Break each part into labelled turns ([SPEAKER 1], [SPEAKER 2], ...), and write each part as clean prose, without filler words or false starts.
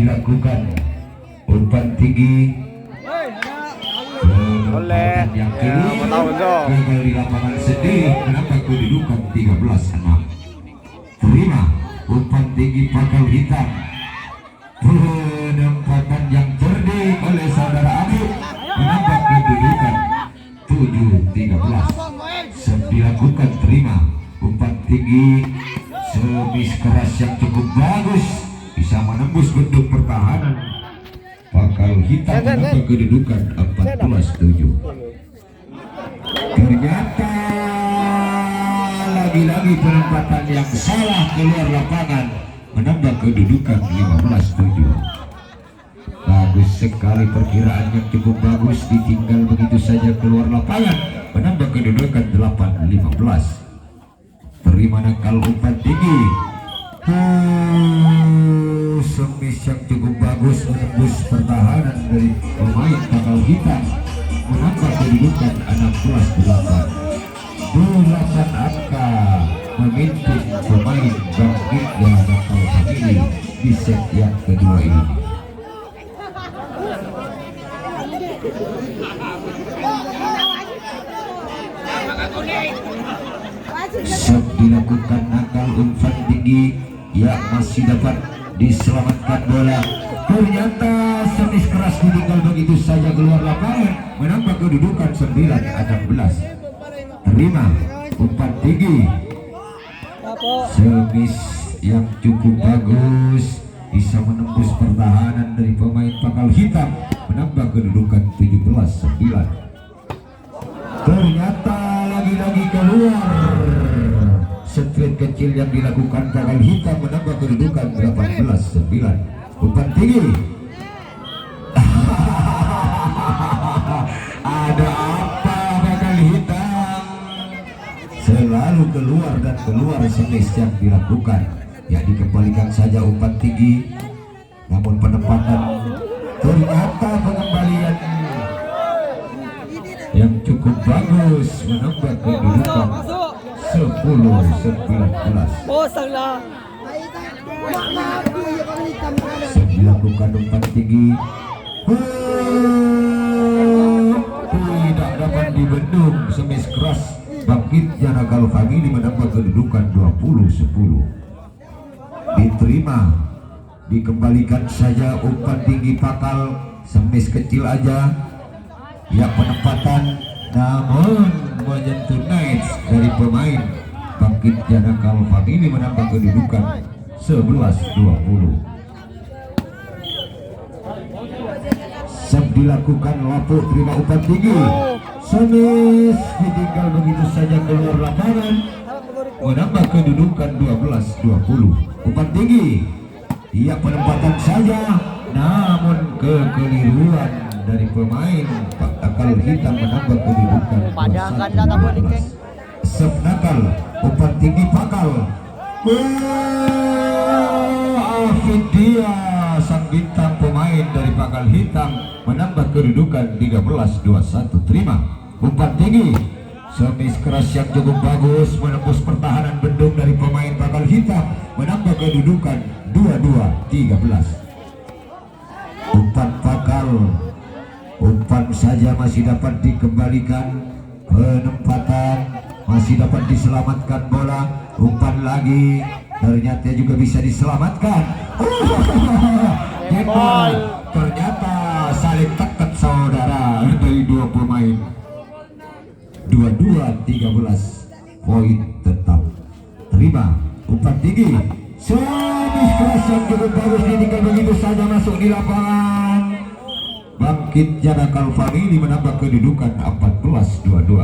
[SPEAKER 1] dilakukan umpan tinggi
[SPEAKER 2] oleh
[SPEAKER 1] yang
[SPEAKER 2] ya,
[SPEAKER 1] kedua gagal di lapangan sendiri menambah kedudukan 13-6. Terima umpan tinggi pakal hitam, penempatan yang cerdik oleh saudara Abu menambah kedudukan 7-13. Dilakukan terima umpan tinggi semis keras yang cukup bagus, bisa menembus bentuk pertahanan pakal hitam menambah kedudukan 14-7. Ternyata lagi-lagi penempatan yang salah keluar lapangan menambah kedudukan 15-7. Bagus sekali perkiraan yang cukup bagus, ditinggal begitu saja keluar lapangan menambah kedudukan 8-15. Terima nakal umpan tinggi, semis yang cukup bagus menembus pertahanan dari pemain pakal hitam menambah kedudukan 16-8. 8 angka memimpin pemain Bangkit Nakal Family di set yang kedua ini. Set dilakukan nakal umpan tinggi yang masih dapat diselamatkan bola. Ternyata semis keras ditinggal begitu saja keluar lapangan menambah kedudukan 9-16. Terima umpan tinggi, semis yang cukup bagus, bisa menembus pertahanan dari pemain pakal hitam menambah kedudukan 17-9. Ternyata lagi-lagi keluar straight kecil yang dilakukan pakal hitam menambah kedudukan 18-9. Umpan tinggi ada apa pakal hitam, selalu keluar dan keluar semis yang dilakukan. Ya, dikembalikan saja umpan tinggi, namun penempatan ternyata pengembalian yang cukup bagus menambah kedudukan 10-19. Dilakukan umpan tinggi, tidak dapat dibendung semis keras. Bangkitnya Nakal Family menambah kedudukan 20-10. Diterima, dikembalikan saja umpan tinggi pakal, semis kecil aja ya penempatan, namun menyentuh nice dari pemain Bangkitnya Nakal Family menambah kedudukan 11-20. Dilakukan lapuk, terima umpan tinggi, semis ditinggal begitu saja keluar lapangan menambah kedudukan 12-20. Umpan tinggi, iya penempatan saja, namun kekeliruan dari pemain pakal hitam menambah kedudukan 21-12. Sep nakal umpan tinggi pakal, Afidia sang bintang pemain dari pakal hitam menambah kedudukan 13-21. Terima umpan tinggi, semis keras yang cukup bagus menembus pertahanan bendung dari pemain pakal hitam menambah kedudukan 22-13. Umpan pakal, umpan saja masih dapat dikembalikan, penempatan masih dapat diselamatkan bola. Umpan lagi, ternyata juga bisa diselamatkan. Ternyata saling tekat saudara dari dua pemain. 22-13, poin tetap. Terima umpan tinggi, semis keras yang cukup bagus ditinggal begitu saja masuk di lapangan. Bangkitnya Nakal Family menambah kedudukan 14-22.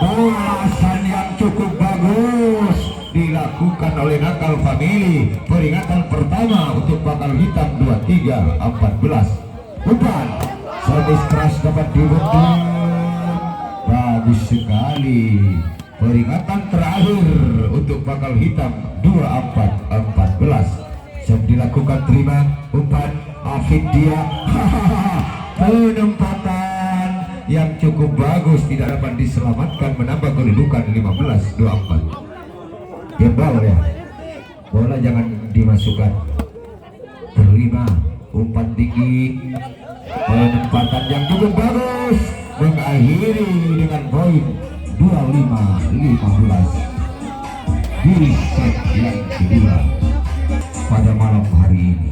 [SPEAKER 1] Balasan yang cukup bagus dilakukan oleh Nakal Family. Peringatan pertama untuk pakal hitam 23-14. Umpan semis keras dapat dibendung, bagus sekali. Peringatan terakhir untuk pakal hitam 24-14. Yang dilakukan terima umpan Afidia. Penempatan yang cukup bagus tidak dapat diselamatkan menambah kedudukan 15-24. Gembal ya, bola jangan dimasukkan. terima umpan tinggi, penempatan yang cukup bagus, mengakhiri dengan poin 25-15 di set yang kedua pada malam hari ini.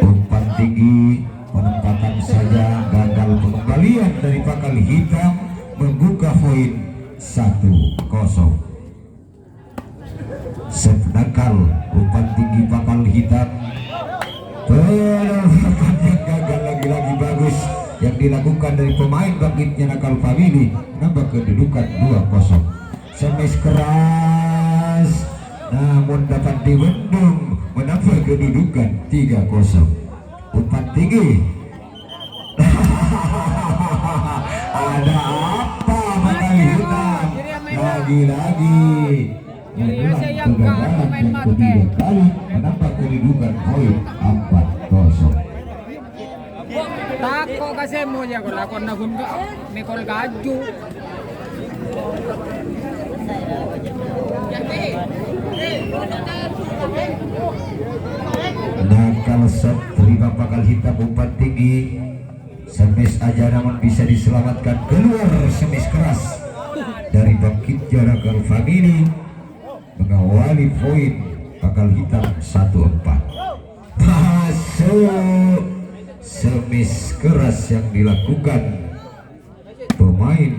[SPEAKER 1] Umpan tinggi, penempatan saja gagal, pengembalian dari pakal hitam membuka poin 1-0. Set nakal, umpan tinggi pakal hitam, penempatan yang gagal lagi-lagi bagus yang dilakukan dari pemain bangkitnya Nakal Family, menambah kedudukan 2-0. Servis keras namun dapat dibendung, menambah kedudukan 3-0. Umpan tinggi ada apa pakal hitam lagi-lagi mengulang kegagalan yang ketiga kali, menambah kedudukan poin 4-0.
[SPEAKER 2] Tako kasi mo niya ko lakon na gumga Nicole Gaju.
[SPEAKER 1] Nakal set, terima pakal hitam, umpan tinggi, servis aja namun bisa diselamatkan, keluar servis keras dari bangkit Nakal Family, mengawali poin pakal hitam 1-4. Masuk servis keras yang dilakukan pemain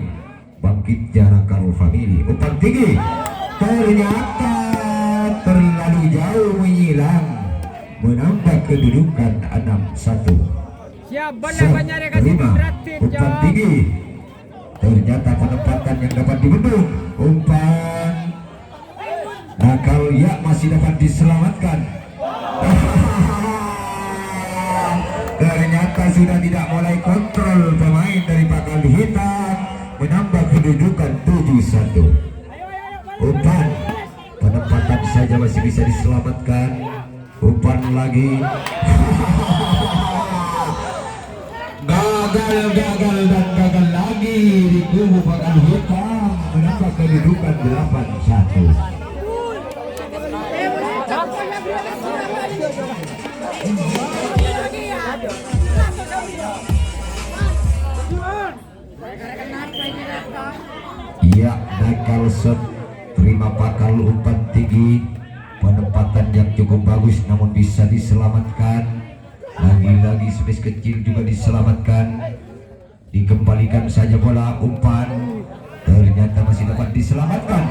[SPEAKER 1] bangkit Nakal Family. Umpan tinggi ternyata terlalu jauh menyilang, menambah kedudukan 6-1. Terima umpan tinggi, ternyata penempatan yang dapat dibendung, umpan nakal ya masih dapat diselamatkan. Ternyata sudah tidak mulai kontrol pemain dari pakal hitam, menambah kedudukan 7-1. Umpan penempatan saja masih bisa diselamatkan, umpan lagi gagal dan gagal lagi di kubu pakal hitam, menambah kedudukan 8-1. Ya, nakal set, terima pakal umpan tinggi, penempatan yang cukup bagus namun bisa diselamatkan. Lagi-lagi space kecil juga diselamatkan, dikembalikan saja bola, umpan ternyata masih dapat diselamatkan.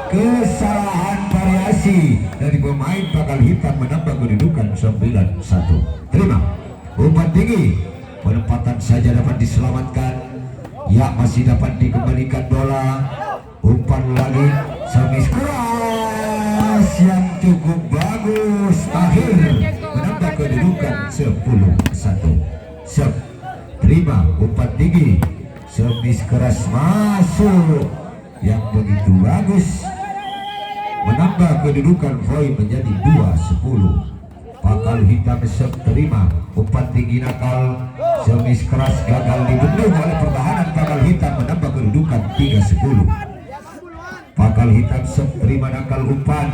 [SPEAKER 1] Kesalahan variasi dari pemain pakal hitam, menambah kedudukan 9-1. Terima umpan tinggi, penempatan saja dapat diselamatkan, ya masih dapat dikembalikan bola, umpan lagi, servis keras yang cukup bagus, akhir menambah kedudukan 10-1. Terima umpan tinggi, servis keras masuk yang begitu bagus, menambah kedudukan poin menjadi 2-10. Pakal hitam terima umpan tinggi nakal, servis keras gagal dibendung oleh pertahanan pakal hitam, menambah kedudukan 3-10. Pakal hitam terima nakal umpan,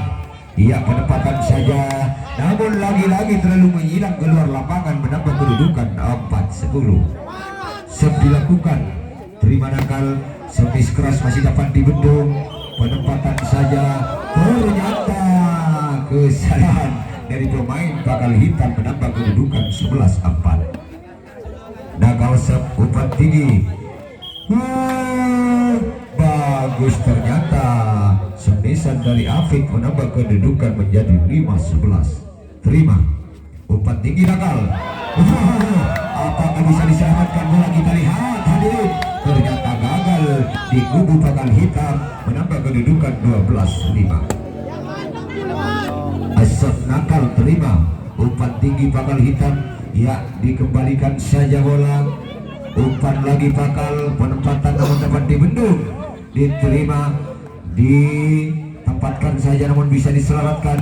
[SPEAKER 1] ia penempatan saja namun lagi-lagi terlalu menyilang keluar lapangan, menambah kedudukan 4-10. Dilakukan, terima nakal, servis keras masih dapat dibendung, penempatan saja ternyata kesalahan dari pemain pakal hitam, menambah kedudukan 11-4. Nakal umpan tinggi, bagus ternyata semisan dari Afik, menambah kedudukan menjadi 5-11. Terima umpan tinggi nakal, apakah bisa diselamatkan bola? Kita lihat hadirin, ternyata gagal di kubu pakal hitam, menambah kedudukan 12-5. Asap nakal terima umpan tinggi pakal hitam, ya dikembalikan saja bola, umpan lagi pakal, penempatan namun dapat dibendung, diterima, ditempatkan saja namun bisa diselamatkan,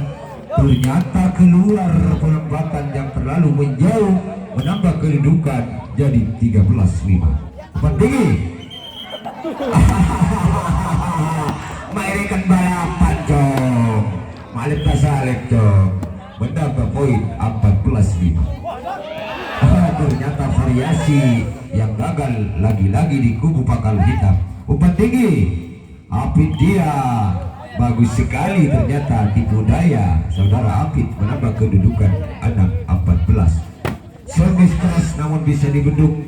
[SPEAKER 1] ternyata keluar penempatan yang terlalu menjauh, menambah kedudukan jadi 13-5. Umpan tinggi mainkan balapan cong malip kasalip cong menambah poin 14-5. Ternyata variasi yang gagal lagi-lagi di kubu pakal hitam. Umpan tinggi Apit dia bagus sekali, ternyata tipu daya saudara Apit menambah kedudukan 6-14. Semis keras namun bisa dibendung,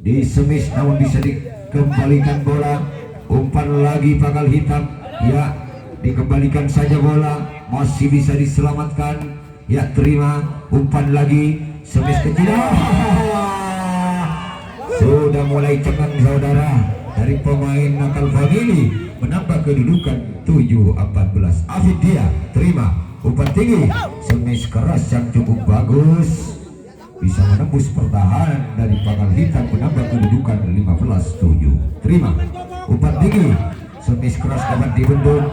[SPEAKER 1] disemis namun bisa dikembalikan bola. Umpan lagi pakal hitam, ya dikembalikan saja bola, masih bisa diselamatkan, ya terima. Umpan lagi semis kecil, sudah mulai cengang saudara dari pemain Nakal Family, menambah kedudukan 7-14. Afid dia terima umpan tinggi, semis keras yang cukup bagus, bisa menembus pertahanan dari pakal hitam, menambah kedudukan 15-7. Terima umpan tinggi, semis keras dapat dibendung.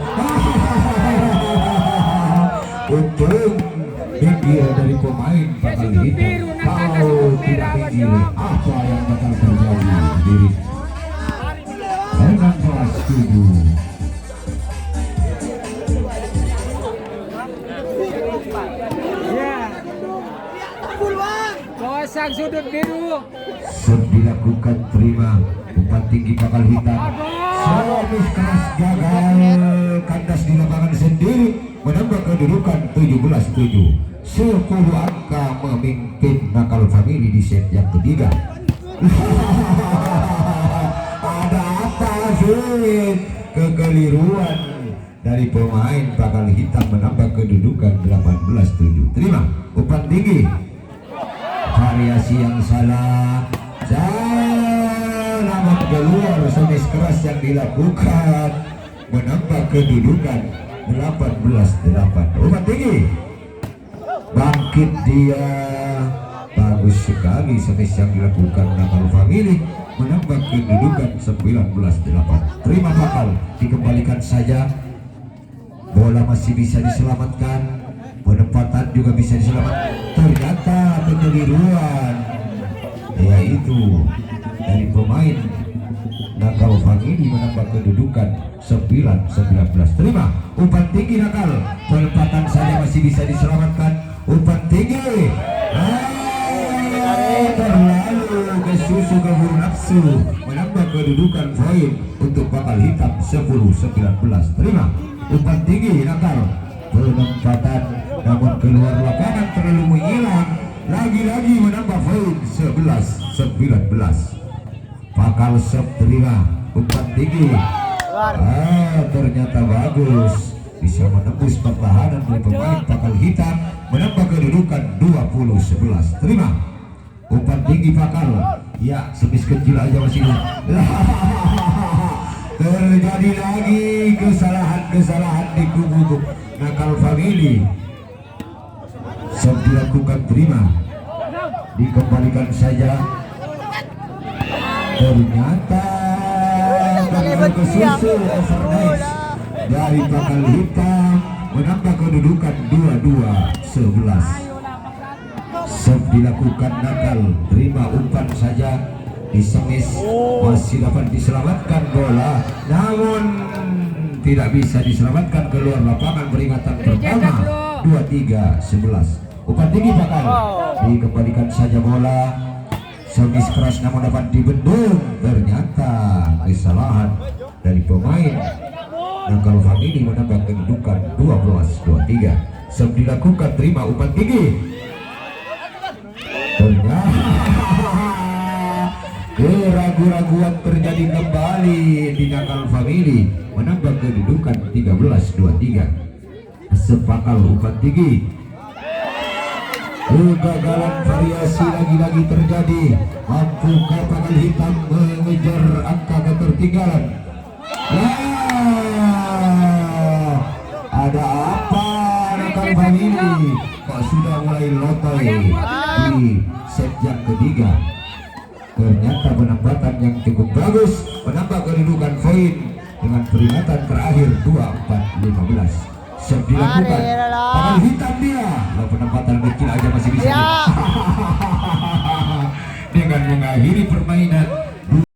[SPEAKER 1] Untung pinggir dari pemain pakal hitam. Kalau tidak pinggir, apa yang bakal terjadi? Diri dengan kelas 7.
[SPEAKER 2] Kosong sudut biru.
[SPEAKER 1] Dilakukan terima umpan tinggi pakal hitam. Servis keras gagal, kandas di lapangan sendiri, menambah kedudukan 17-7. 10 angka memimpin Nakal Family di set yang ketiga. Ada apa sih? Kekeliruan dari pemain pakal hitam, menambah kedudukan 18-7. Terima umpan tinggi, variasi yang salah, namun keluar. Semis keras yang dilakukan menambah kedudukan 18-8. Umpan tinggi, bangkit dia, bagus sekali semis yang dilakukan Nakal Family, menambah kedudukan 19-8. Terima pakal, dikembalikan saja, bola masih bisa diselamatkan, penempatan juga bisa diselamatkan. Ternyata kekeliruan yaitu dari pemain Nakal Family, menambah kedudukan 9-19. Terima umpan tinggi Nakal, penempatan saja masih bisa diselamatkan. Umpan tinggi, terlalu kesusu keburu nafsu, menambah kedudukan poin untuk pakal hitam 10-19. Terima umpan tinggi Nakal, penempatan namun keluar lapangan terlalu menghilang, lagi-lagi menambah poin 11-19. Pakal Sep terima umpan tinggi, ternyata bagus, bisa menembus pertahanan dari pemain pakal hitam, menambah kedudukan 20-11. Terima umpan tinggi pakal, ya semis kecil aja masih. Terjadi lagi kesalahan di kubu Nakal Family. Sep dilakukan terima, dikembalikan saja. Ternyata terlalu kesusu, overnight dari pakal hitam, menambah kedudukan 22-11. Sep dilakukan Nakal, terima umpan saja, disemis, masih dapat diselamatkan bola, namun tidak bisa diselamatkan, keluar lapangan. Peringatan pertama 23-11. Umpan tinggi pakal, dikembalikan saja bola, semis keras namun dapat dibendung. Ternyata kesalahan dari pemain Nakal Family, menambah kedudukan 12-23. Sep dilakukan terima umpan tinggi, ternyata keraguan terjadi kembali di Nakal Family, menambah kedudukan 13-23. Sepakal umpan tinggi, kegagalan variasi lagi-lagi terjadi. Mampukah pakal hitam mengejar angka ketertinggalan? Ada apa Nakal Family? Kok sudah mulai lotoy di set yang ketiga? Ternyata penempatan yang cukup bagus, menambah kedudukan poin dengan peringatan terakhir 24-15. Sep dilakukan pakal hitam dia, kalau penempatan kecil aja masih bisa. Dengan mengakhiri permainan